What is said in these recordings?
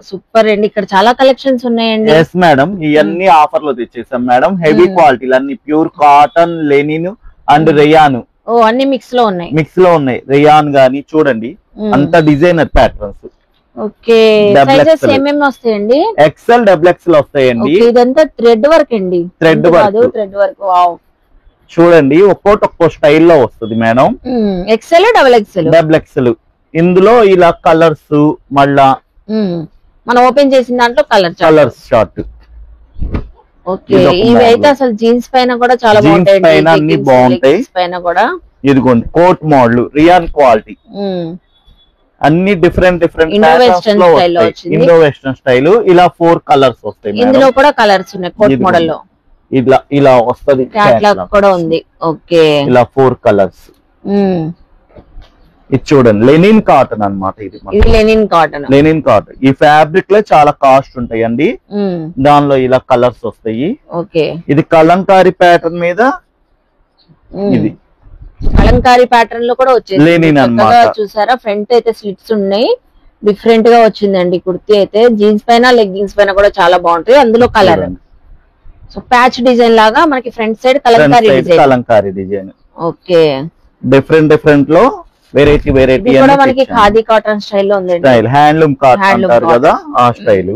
Super అండి, ఇక్కడ చాలా కలెక్షన్స్ ఉన్నాయండి. ఎస్ మేడం, ఇవన్నీ ఆఫర్ లో తెచ్చేసాం మేడం. హెవీ క్వాలిటీలు అన్ని pure cotton, linen and rayon. ఓ అన్ని మిక్స్ లో ఉన్నాయి. మిక్స్ లో ఉన్నాయి. రేయాన్ గానీ చూడండి, అంత డిజైనర్ ప్యాటర్న్స్. ఓకే, సైజెస్ ఏమేమి వస్తాయండి? ఎక్సెల్ డబుల్ ఎక్సెల్ వస్తాయండి. ఇదంతా థ్రెడ్ వర్క్ అండి. Thread work. వావ్, చూడండి ఒక్కో స్టైల్లో వస్తుంది మేడం. XL double XL. ఇందులో ఇలా కలర్స్ మళ్ళా మనం ఓపెన్ చేసిన దాంట్లో కలర్స్ షార్ట్. ఓకే, ఇవి అయితే అసలు జీన్స్ పైన కూడా చాలా బాగుంటాయి. పైన కూడా ఇదిగోండి కోట్ మోడల్, రియాన్ క్వాలిటీ, అన్ని డిఫరెంట్ ఇండో వెస్టర్న్ స్టైల్. ఇలా 4 కలర్స్ వస్తాయి. ఇందులో కూడా కలర్స్ ఉన్నాయి కోట్ మోడల్ లో. ఇలా వస్తది కూడా ఉంది. ఓకే, ఇలా 4 కలర్స్. ఇది చూడండి లెనిన్ కాటన్ అన్నమాట. ఇది లెనిన్ కాటన్. ఈ ఫ్యాబ్రిక్ లో చాలా కాస్ట్ ఉంటాయండి. దానిలో ఇలా కలర్స్ వస్తాయి. ఓకే, ఇది కలంకారీ ప్యాటర్న్ మీద, ఇది కలంకారీ ప్యాటర్న్ లో కూడా వచ్చేది లెనిన్ అన్నమాట. చూసారా, ఫ్రంట్ అయితే స్లిట్స్ ఉన్నాయి. డిఫరెంట్ గా వచ్చిందండి కుర్తీ అయితే. జీన్స్ పైన లెగ్గింగ్స్ పైన కూడా చాలా బాగుంటాయి. అందులో కలర్ సో ప్యాచ్ డిజైన్ లాగా మనకి front side Kalamkari design. Okay, different లో వెరైటీ కూడా మనకి ఖాదీ కాటన్ స్టైల్లో ఉంది. హ్యాండ్లూమ్ కాటన్ అంటారు కదా, ఆ style.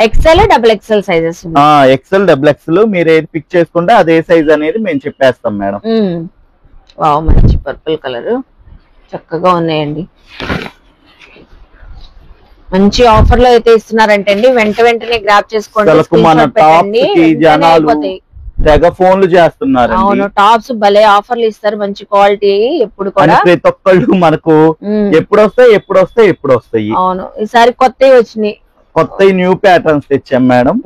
XL double XL sizes. XL double XL మీరు ఏది పిక్ చేసుకుంటే అదే సైజ్ అనేది మేము చెప్పేస్తాం మేడం. వావ్, మంచి పర్పుల్ కలర్ చక్కగా ఉన్నాయండి. మంచి ఆఫర్ లో అయితే ఇస్తున్నారంటే అండి, వెంటనే గ్రాప్ చేసుకోండి. మన టాప్ కి జనాలు తెగ ఫోన్లు చేస్తున్నారు. అవును, టాప్స్ భలే ఆఫర్లు ఇస్తారు, మంచి క్వాలిటీ. ఎప్పుడు కూడా ప్రతి ఒక్కళ్ళు మనకు ఎప్పుడు వస్తాయి. అవును, ఈసారి కొత్తవి వచ్చినాయి. కొత్త న్యూ ప్యాటర్న్స్ తెచ్చాం మేడం.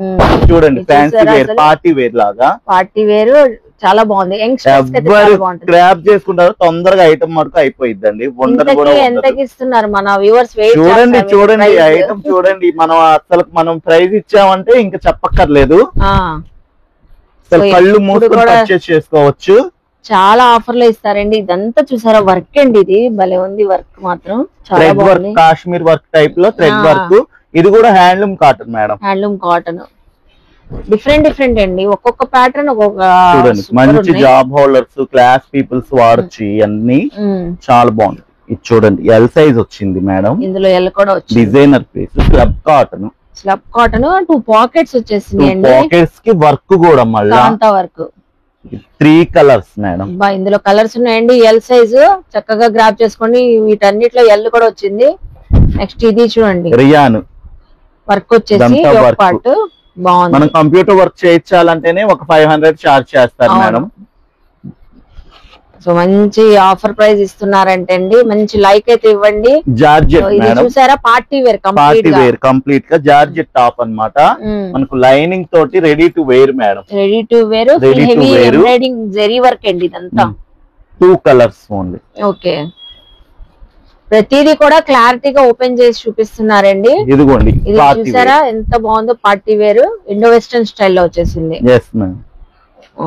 చూడండి, ఫ్యాన్సీ వేర్, పార్టీ వేర్ లాగా. పార్టీ వేర్ చాలా బాగుంది. గ్రాప్ చేసుకుంటారు తొందరగా, ఐటమ్ మటుకు అయిపోయిందండి. ఎంతకి ఇస్తున్నారు మన వ్యూవర్స్? చూడండి ఐటమ్ చూడండి. మనం ప్రైస్ ఇచ్చామంటే ఇంకా చెప్పక్కర్లేదు. కళ్ళు మూసుకొని పర్చేస్ చేసుకోవచ్చు. చాలా ఆఫర్లు ఇస్తారండి. ఇదంతా చూసారా వర్క్ అండి, ఇది భలే ఉంది. వర్క్ మాత్రం చాలా బాగుంది. కాశ్మీర్ వర్క్ టైప్ లో థ్రెడ్ వర్క్. ఇది కూడా handloom cotton madam. Handloom cotton different అండి. ఒక్కొక్క ప్యాటర్న్ ఒక్కొక్క. చూడండి, మంచి జాబ్ హోల్డర్స్, క్లాస్ పీపుల్స్ వాడచ్చు. అన్ని చాలా బాగుంది. ఇది చూడండి, ఎల్ సైజ్ వచ్చింది మేడం. ఇందులో ఎల్ కూడా వచ్చింది. Designer piece, slub cotton. 2 pockets వచ్చేసింది. పాకెట్స్ కి వర్క్ కూడా మళ్ళీ వర్క్. 3 colours madam. ఇందులో కలర్స్ ఉన్నాయండి. ఎల్ సైజు చక్కగా గ్రాప్ చేసుకోండి. వీటన్నిటిలో ఎల్ కూడా వచ్చింది. నెక్స్ట్ ఇది చూడండి, రియాన్ వర్క్ వచ్చేసి పార్ట్ బాగుంది. మనం కంప్యూటర్ వర్క్ చేయించాలంటేనే ఒక 500 చార్జ్ చేస్తారు మేడం. సో మంచి ఆఫర్ ప్రైస్ ఇస్తున్నారంటే అండి, మంచి లైక్ అయితే ఇవ్వండి. జార్జెట్ చూసారా, పార్టీ వేర్ కంప్లీట్ గా జార్జెట్ టాప్ అన్నమాట. మనకు లైనింగ్ తోటి ready to wear madam. Ready to wear, heavy embroidering zari work అండి ఇదంతా. 2 కలర్స్ ఓన్లీ. ఓకే, ప్రతిదీ కూడా క్లారిటీగా ఓపెన్ చేసి చూపిస్తున్నారండి. ఇదిగోండి, ఇది చూసారా ఎంత బాగుందో. పార్టీ వేర్ ఇండో వెస్టర్న్ స్టైల్లో వచ్చేసింది.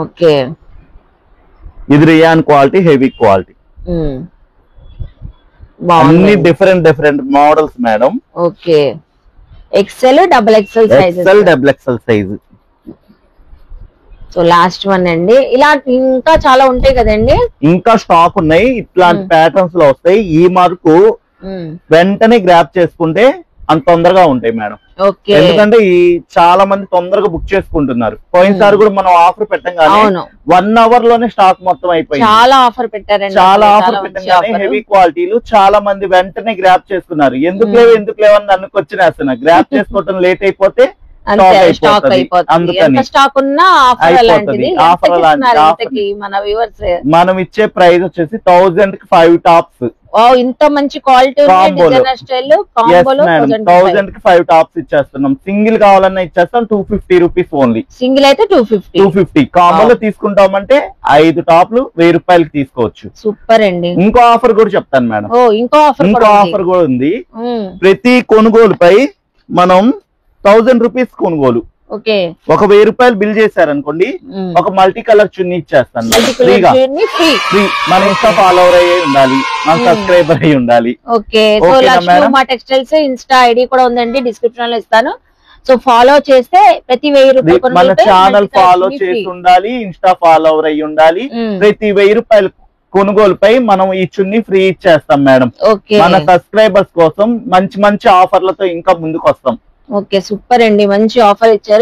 ఓకే, ఇది రియాన్ క్వాలిటీ, హెవీ క్వాలిటీ. అన్ని different models madam. Okay, XL double XL size. So last one అండి. ఇలా ఇంకా చాలా ఉంటాయి కదండి, ఇంకా స్టాక్ ఉన్నాయి. ఇట్లాంటి ప్యాటర్న్స్ లో వస్తాయి. ఈ మార్కు వెంటనే గ్రాప్ చేసుకుంటే అంత తొందరగా ఉంటాయి మేడం. ఎందుకంటే ఈ చాలా మంది తొందరగా బుక్ చేసుకుంటున్నారు. పోయినసారి కూడా మనం ఆఫర్ పెట్టంగానే 1 అవర్ లోనే స్టాక్ మొత్తం అయిపోయింది. చాలా ఆఫర్ పెట్టారండి. హెవీ క్వాలిటీలు చాలా మంది వెంటనే గ్రాప్ చేసుకున్నారు. ఎందుకు లేవు అని నన్ను వచ్చినేస్తున్నా. గ్రాప్ చేసుకోవటం లేట్ అయిపోతే మనం ఇచ్చే ప్రైస్ వచ్చేసి 1000 కి 5 టాప్స్. ఇంత మంచి క్వాలిటీ 1000 కి 5 టాప్స్ ఇచ్చేస్తున్నాం. సింగిల్ కావాలన్నా ఇచ్చేస్తాం. 250 రూపీస్ ఓన్లీ. సింగిల్ అయితే 250. కాంబోలో తీసుకుంటామంటే 5 టాప్లు 1000 రూపాయలకి తీసుకోవచ్చు. సూపర్ అండి. ఇంకో ఆఫర్ కూడా చెప్తాను మేడం. ఇంకో ఆఫర్ కూడా ఉంది. ప్రతి కొనుగోలుపై మనం 1000 రూపీస్ కొనుగోలు ఓకే ఒక 1000 రూపాయలు బిల్ చేశారనుకోండి, ఒక మల్టీ కలర్ చున్నీ ఇచ్చేస్తాను ఫ్రీగా. ఫ్రీ. మన ఇన్స్టా ఫాలోవర్ అయ్యి ఉండాలి, మన సబ్స్క్రైబర్ అయ్యి ఉండాలి. Okay. So Lakshmi Uma textiles Insta ID కూడా ఉందండి, డిస్క్రిప్షన్ లో ఇస్తాను. సో ఫాలో చేస్తే ప్రతి 1000 రూపాయలు మన ఛానల్ ఫాలో చేసి ఉండాలి, ఇన్స్టా ఫాలోవర్ అయ్యి ఉండాలి. ప్రతి 1000 రూపాయలు కొనుగోలుపై మనం ఈ చున్నీ ఫ్రీ ఇచ్చేస్తాం మేడం. మన సబ్స్క్రైబర్స్ కోసం మంచి మంచి ఆఫర్లతో ఇంకా ముందుకు వస్తాం. ఓకే, సూపర్ అండి, మంచి ఆఫర్ ఇచ్చారు.